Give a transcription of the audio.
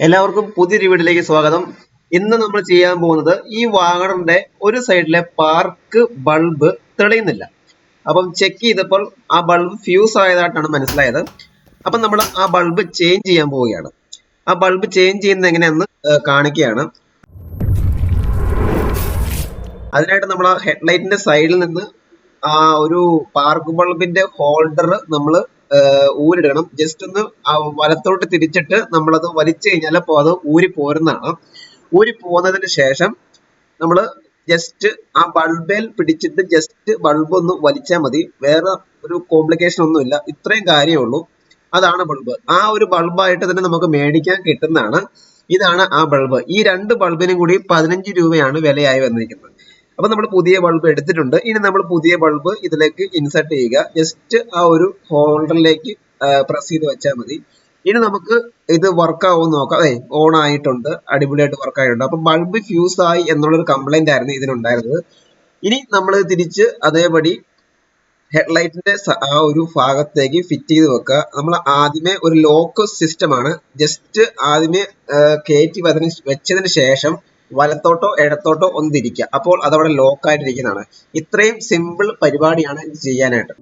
എല്ലാവർക്കും പുതിയൊരു വീഡിയോയിലേക്ക് സ്വാഗതം. ഇന്ന് നമ്മൾ ചെയ്യാൻ പോകുന്നത് ഈ വാഗണറിന്റെ ഒരു സൈഡിലെ പാർക്ക് ബൾബ് തെളിയുന്നില്ല. അപ്പം ചെക്ക് ചെയ്തപ്പോൾ ആ ബൾബ് ഫ്യൂസ് ആയതായിട്ടാണ് മനസ്സിലായത്. അപ്പം നമ്മൾ ആ ബൾബ് ചേഞ്ച് ചെയ്യാൻ പോവുകയാണ്. ആ ബൾബ് ചേഞ്ച് ചെയ്യുന്നത് എങ്ങനെയാണെന്ന് കാണിക്കുകയാണ്. അതിനായിട്ട് നമ്മൾ ആ ഹെഡ്ലൈറ്റിന്റെ സൈഡിൽ നിന്ന് ആ ഒരു പാർക്ക് ബൾബിന്റെ ഹോൾഡർ നമ്മൾ ഊരിടണം. ജസ്റ്റ് ഒന്ന് വലത്തോട്ട് തിരിച്ചിട്ട് നമ്മളത് വലിച്ചു കഴിഞ്ഞാൽ അപ്പോൾ അത് ഊരി പോരുന്നതാണ്. ഊരി പോകുന്നതിന് ശേഷം നമ്മൾ ജസ്റ്റ് ആ ബൾബിൽ പിടിച്ചിട്ട് ജസ്റ്റ് ബൾബ് ഒന്ന് വലിച്ചാൽ മതി. വേറെ ഒരു കോംപ്ലിക്കേഷൻ ഒന്നുമില്ല. ഇത്രയും കാര്യമേ ഉള്ളൂ. അതാണ് ബൾബ്. ആ ഒരു ബൾബായിട്ട് തന്നെ നമുക്ക് മേടിക്കാൻ കിട്ടുന്നതാണ്. ഇതാണ് ആ ബൾബ്. ഈ രണ്ട് ബൾബിനും കൂടി 15 രൂപയാണ് വിലയായി വന്നിരിക്കുന്നത്. അപ്പൊ നമ്മൾ പുതിയ ബൾബ് എടുത്തിട്ടുണ്ട്. ഇനി നമ്മൾ പുതിയ ബൾബ് ഇതിലേക്ക് ഇൻസർട്ട് ചെയ്യുക. ജസ്റ്റ് ആ ഒരു ഹോൾഡറിലേക്ക് പ്രസ് ചെയ്ത് വെച്ചാൽ മതി. ഇനി നമുക്ക് ഇത് വർക്ക് ആവുമെന്ന് നോക്കാം. ഓൺ ആയിട്ടുണ്ട്, അടിപൊളിയായിട്ട് വർക്ക് ആയിട്ടുണ്ട്. അപ്പൊ ബൾബ് ഫ്യൂസ് ആയി എന്നുള്ളൊരു കംപ്ലൈന്റ് ആയിരുന്നു ഇതിനുണ്ടായിരുന്നത്. ഇനി നമ്മൾ തിരിച്ച് അതേപടി ഹെഡ്ലൈറ്റിന്റെ ആ ഒരു ഭാഗത്തേക്ക് ഫിറ്റ് ചെയ്ത് വെക്കുക. നമ്മൾ ആദ്യമേ ഒരു ലോക്ക് സിസ്റ്റമാണ്. ജസ്റ്റ് ആദ്യമേ കയറ്റി വെച്ചതിന് ശേഷം വലത്തോട്ടോ ഇടത്തോട്ടോ ഒന്ന് തിരിക്കുക. അപ്പോൾ അതവിടെ ലോക്ക് ആയിട്ടിരിക്കുന്നതാണ്. ഇത്രയും സിമ്പിൾ പരിപാടിയാണ് ഇത് ചെയ്യാനായിട്ട്.